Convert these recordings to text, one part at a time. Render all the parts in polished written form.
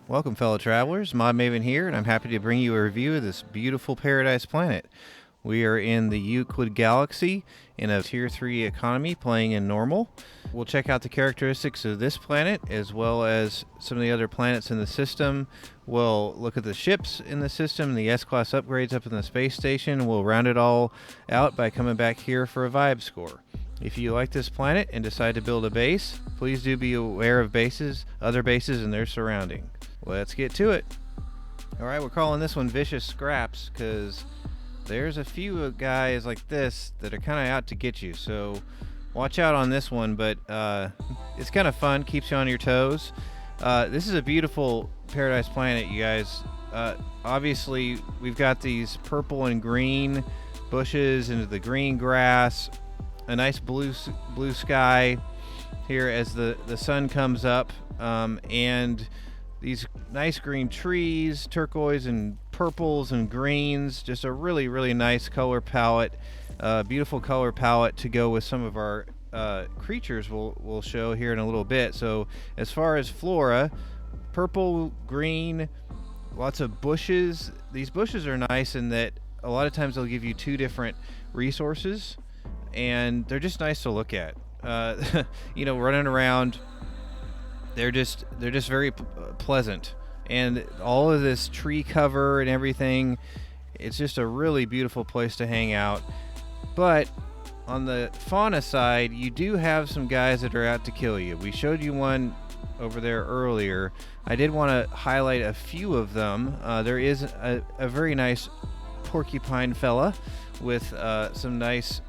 Welcome, fellow travelers. Modmaven here, and I'm happy to bring you a review of this beautiful paradise planet. We are in the Euclid Galaxy in a Tier 3 economy playing in normal. We'll check out the characteristics of this planet as well as some of the other planets in the system. We'll look at the ships in the system, the S-Class upgrades up in the space station. We'll round it all out by coming back here for a vibe score. If you like this planet and decide to build a base, please do be aware of other bases and their surrounding. Let's get to it. Alright, we're calling this one Vicious Scraps because there's a few guys like this that are kind of out to get you, so watch out on this one, but it's kind of fun, keeps you on your toes. This is a beautiful paradise planet, you guys. Obviously, we've got these purple and green bushes into the green grass, a nice blue sky here as the sun comes up, and these nice green trees, turquoise and purples and greens, just a really, really nice color palette, beautiful color palette to go with some of our creatures we'll show here in a little bit. So as far as Flora, purple, green, lots of bushes. These bushes are nice in that a lot of times they'll give you two different resources, and they're just nice to look at. You know, running around, they're just very pleasant, and all of this tree cover and everything, it's just a really beautiful place to hang out. But on the fauna side, you do have some guys that are out to kill you. We showed you one over there earlier. I did want to highlight a few of them. There is a very nice porcupine fella with some nice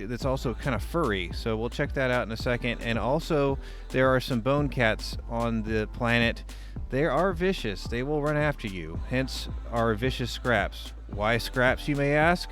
that's also kind of furry, so we'll check that out in a second. And also there are some bone cats on the planet. They are vicious, they will run after you, hence our vicious scraps. Why scraps, you may ask?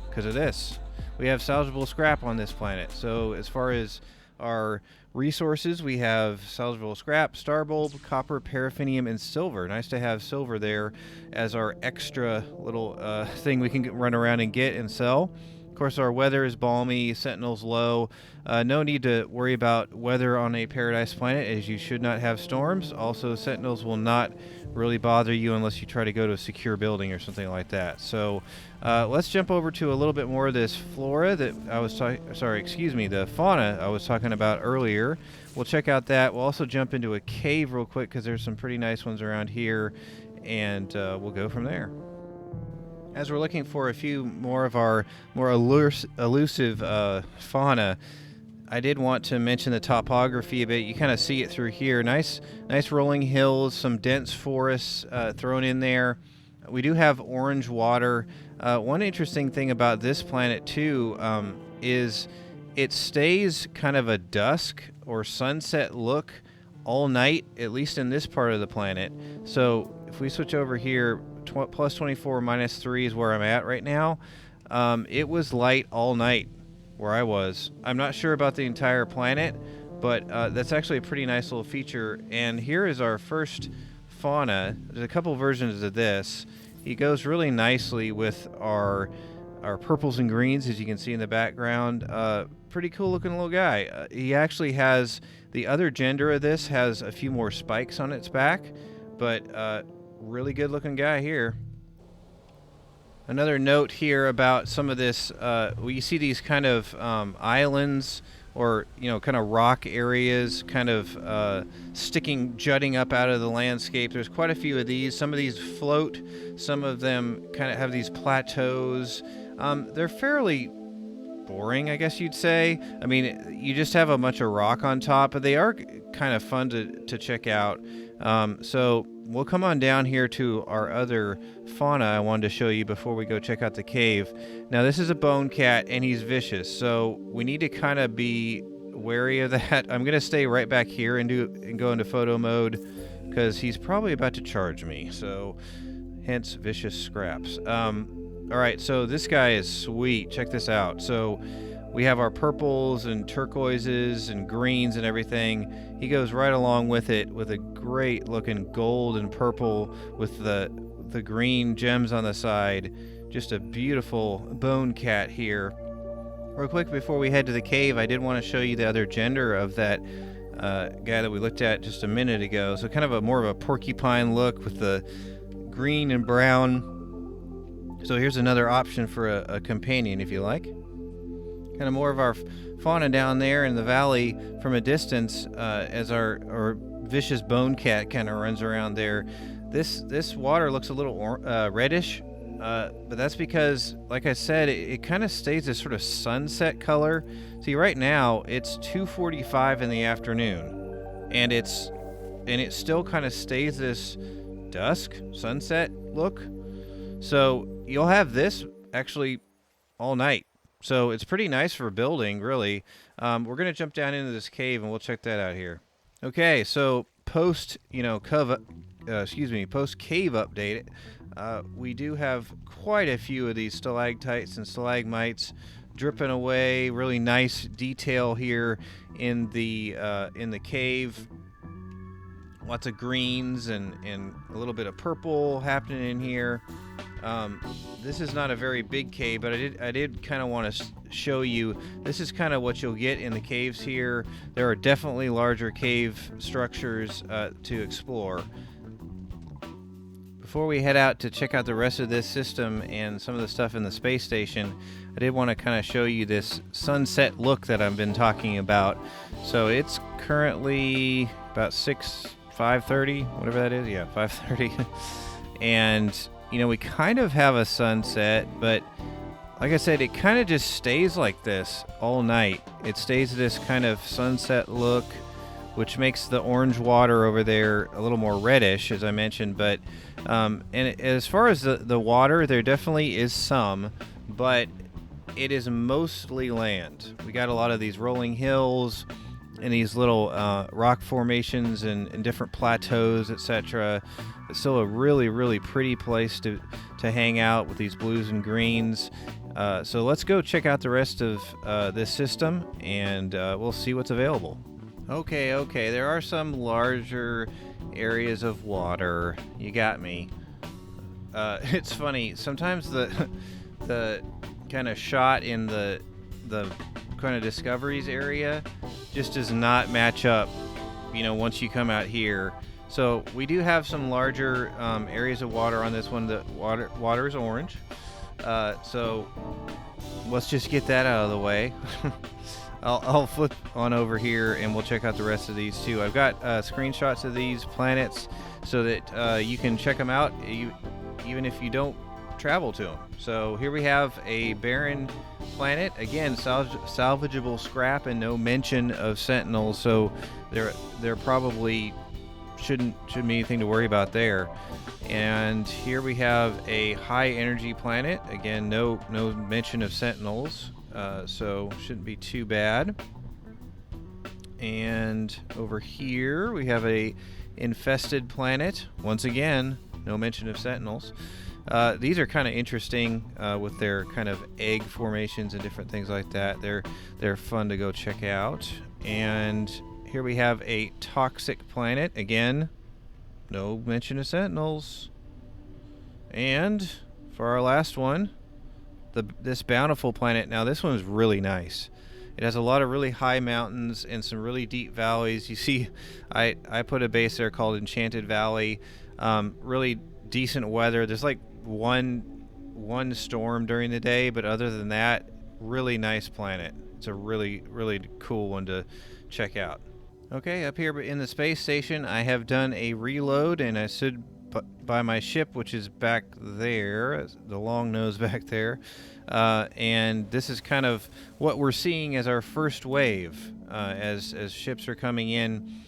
Because of this. We have salvageable scrap on this planet. So as far as our resources, we have salvageable scrap, star bulb, copper, paraffinium, and silver. Nice to have silver there as our extra little thing we can run around and get and sell. Of course, our weather is balmy, sentinels low. No need to worry about weather on a paradise planet, as you should not have storms. Also, sentinels will not really bother you unless you try to go to a secure building or something like that. So let's jump over to a little bit more of this flora that I was the fauna I was talking about earlier. We'll check out that. We'll also jump into a cave real quick because there's some pretty nice ones around here, and we'll go from there. As we're looking for a few more of our more elusive fauna, I did want to mention the topography a bit. You kind of see it through here. Nice rolling hills, some dense forests thrown in there. We do have orange water. One interesting thing about this planet too is it stays kind of a dusk or sunset look all night, at least in this part of the planet. So if we switch over here, plus 24 minus 3 is where I'm at right now. It was light all night where I was. I'm not sure about the entire planet, but that's actually a pretty nice little feature. And here is our first fauna. There's a couple versions of this. He goes really nicely with our purples and greens, as you can see in the background. Pretty cool looking little guy. He actually has, the other gender of this has a few more spikes on its back, but really good looking guy here. Another note here about some of this, you see these kind of islands, or kind of rock areas kind of jutting up out of the landscape. There's quite a few of these. Some of these float, some of them kind of have these plateaus. They're fairly boring, I guess you'd say. I mean, you just have a bunch of rock on top, but they are kind of fun to check out. So we'll come on down here to our other fauna I wanted to show you before we go check out the cave. Now, this is a bone cat, and he's vicious, so we need to kind of be wary of that. I'm going to stay right back here and go into photo mode because he's probably about to charge me, so hence vicious scraps. All right, so this guy is sweet. Check this out. So we have our purples and turquoises and greens and everything. He goes right along with it with a great looking gold and purple with the green gems on the side. Just a beautiful bone cat here. Real quick before we head to the cave, I did want to show you the other gender of that guy that we looked at just a minute ago. So kind of a more of a porcupine look with the green and brown. So here's another option for a companion if you like. Kind of more of our fauna down there in the valley from a distance, as our vicious bone cat kind of runs around there. This water looks a little reddish, but that's because, like I said, it kind of stays this sort of sunset color. See, right now it's 2:45 in the afternoon, and it still kind of stays this dusk sunset look. So you'll have this actually all night. So it's pretty nice for building, really. We're gonna jump down into this cave and we'll check that out here. Okay, so post cave update, we do have quite a few of these stalactites and stalagmites dripping away. Really nice detail here in the cave. Lots of greens and a little bit of purple happening in here. This is not a very big cave, but I did kind of want to show you. This is kind of what you'll get in the caves here. There are definitely larger cave structures to explore. Before we head out to check out the rest of this system and some of the stuff in the space station, I did want to kind of show you this sunset look that I've been talking about. So it's currently about 5:30, whatever that is. Yeah, 5:30. And we kind of have a sunset, but like I said, it kind of just stays like this all night. It stays this kind of sunset look, which makes the orange water over there a little more reddish, as I mentioned. But and as far as the water, there definitely is some, but it is mostly land. We got a lot of these rolling hills and these little rock formations and different plateaus, etc. It's still a really, really pretty place to hang out with these blues and greens. So let's go check out the rest of this system, and we'll see what's available. Okay, there are some larger areas of water. You got me. It's funny. Sometimes the kind of shot in the kind of discoveries area just does not match up, once you come out here. So we do have some larger areas of water on this one. The water is orange. So let's just get that out of the way. I'll flip on over here and we'll check out the rest of these too. I've got screenshots of these planets so that you can check them out even if you don't travel to them. So here we have a barren planet. Again, salvageable scrap and no mention of sentinels. So there probably shouldn't be anything to worry about there. And here we have a high energy planet. Again, no mention of sentinels. So shouldn't be too bad. And over here we have a infested planet. Once again, no mention of sentinels. These are kind of interesting with their kind of egg formations and different things like that. They're fun to go check out. And here we have a toxic planet. Again, no mention of sentinels. And for our last one, this bountiful planet. Now this one is really nice. It has a lot of really high mountains and some really deep valleys. You see, I put a base there called Enchanted Valley. Really decent weather. There's like one storm during the day, but other than that, really nice planet. It's a really, really cool one to check out. Okay, up here in the space station, I have done a reload, and I stood by my ship, which is back there, the long nose back there. And this is kind of what we're seeing as our first wave as ships are coming in.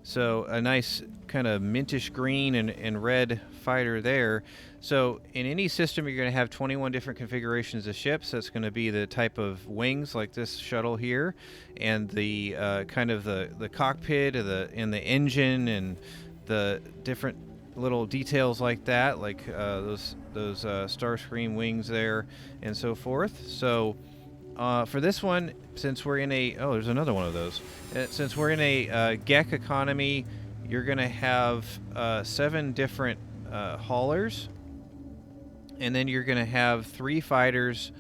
So a nice kind of mintish green and red fighter there. So in any system, you're going to have 21 different configurations of ships. That's going to be the type of wings, like this shuttle here, and the kind of the cockpit and the engine and the different little details like that, like those Starscream wings there and so forth. So for this one, since we're in there's another one of those. Since we're in a GEC economy, you're going to have 7 different haulers, and then you're going to have 3 fighters,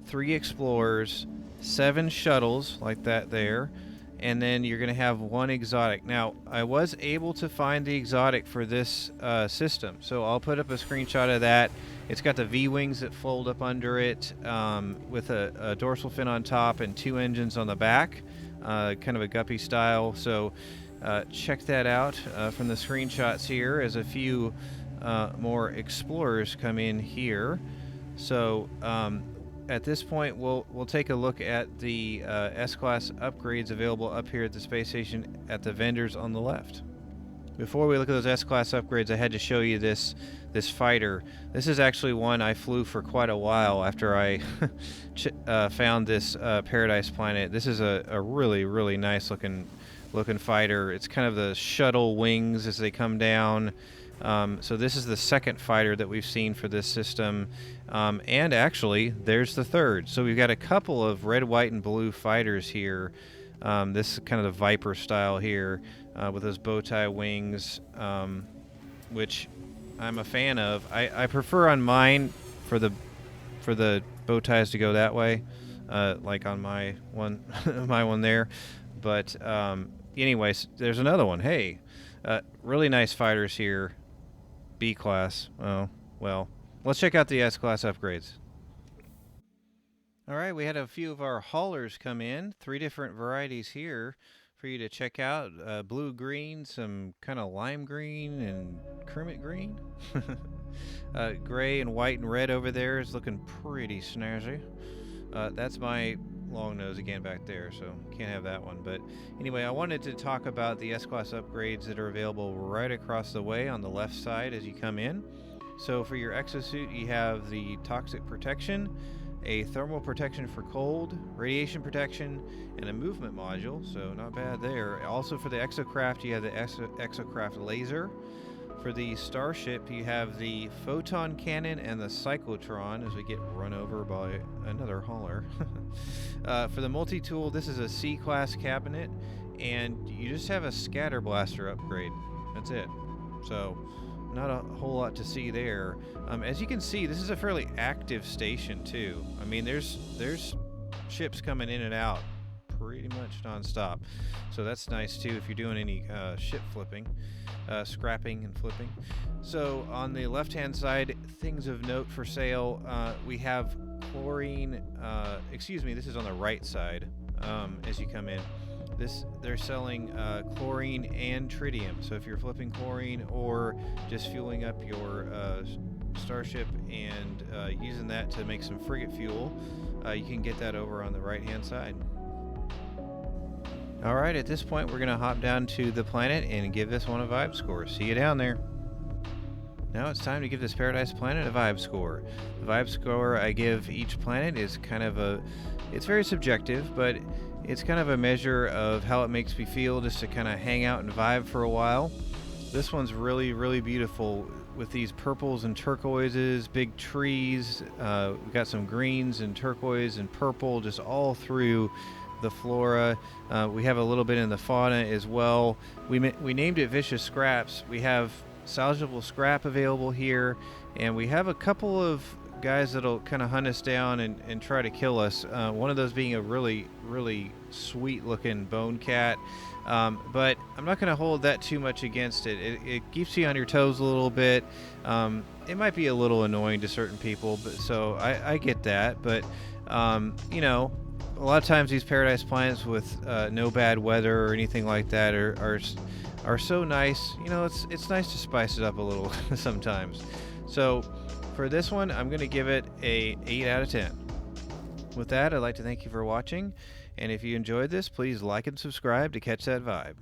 3 explorers, 7 shuttles like that there, and then you're going to have one exotic. Now, I was able to find the exotic for this system, so I'll put up a screenshot of that. It's got the V-wings that fold up under it, with a dorsal fin on top and 2 engines on the back, kind of a guppy style. So check that out from the screenshots here as a few more explorers come in here. So at this point, we'll take a look at the S-Class upgrades available up here at the space station at the vendors on the left. Before we look at those S-Class upgrades, I had to show you this fighter. This is actually one I flew for quite a while after I found this Paradise Planet. This is a really nice looking fighter. It's kind of the shuttle wings as they come down. So this is the second fighter that we've seen for this system, and actually there's the third. So we've got a couple of red, white, and blue fighters here. This is kind of the Viper style here, with those bow tie wings, which I'm a fan of. I prefer on mine for the bow ties to go that way, like on my one my one there. But anyways, there's another one. Hey, really nice fighters here. B class. Oh, well, let's check out the S class upgrades. All right, we had a few of our haulers come in, 3 different varieties here for you to check out. Blue green, some kind of lime green, and kermit green. Gray and white and red over there is looking pretty snazzy. That's my long nose again back there, so can't have that one. But anyway, I wanted to talk about the S-Class upgrades that are available right across the way on the left side as you come in. So for your exosuit, you have the toxic protection, a thermal protection for cold, radiation protection, and a movement module, so not bad there. Also for the exocraft, you have the exocraft laser. For the starship, you have the photon cannon and the cyclotron as we get run over by another hauler. For the multi-tool, this is a C-class cabinet, and you just have a scatter blaster upgrade. That's it. So not a whole lot to see there. As you can see, this is a fairly active station too. I mean, there's ships coming in and out pretty much non-stop, so that's nice too if you're doing any ship flipping, scrapping and flipping. So on the left hand side, things of note for sale, we have chlorine, excuse me, this is on the right side. As you come in, they're selling chlorine and tritium, so if you're flipping chlorine or just fueling up your starship and using that to make some frigate fuel, you can get that over on the right hand side. Alright, at this point we're going to hop down to the planet and give this one a vibe score. See you down there. Now it's time to give this Paradise Planet a vibe score. The vibe score I give each planet is kind of it's very subjective, but it's kind of a measure of how it makes me feel just to kind of hang out and vibe for a while. This one's really beautiful with these purples and turquoises, big trees. We've got some greens and turquoise and purple just all through the Flora. We have a little bit in the Fauna as well. We named it Vicious Scraps. We have salvageable scrap available here, and we have a couple of guys that'll kind of hunt us down and try to kill us. One of those being a really sweet looking bone cat, but I'm not going to hold that too much against it. It keeps you on your toes a little bit. It might be a little annoying to certain people, but so I get that, but you know, a lot of times these Paradise Planets with no bad weather or anything like that are so nice. You know, it's nice to spice it up a little sometimes. So for this one, I'm going to give it a 8 out of 10. With that, I'd like to thank you for watching, and if you enjoyed this, please like and subscribe to catch that vibe.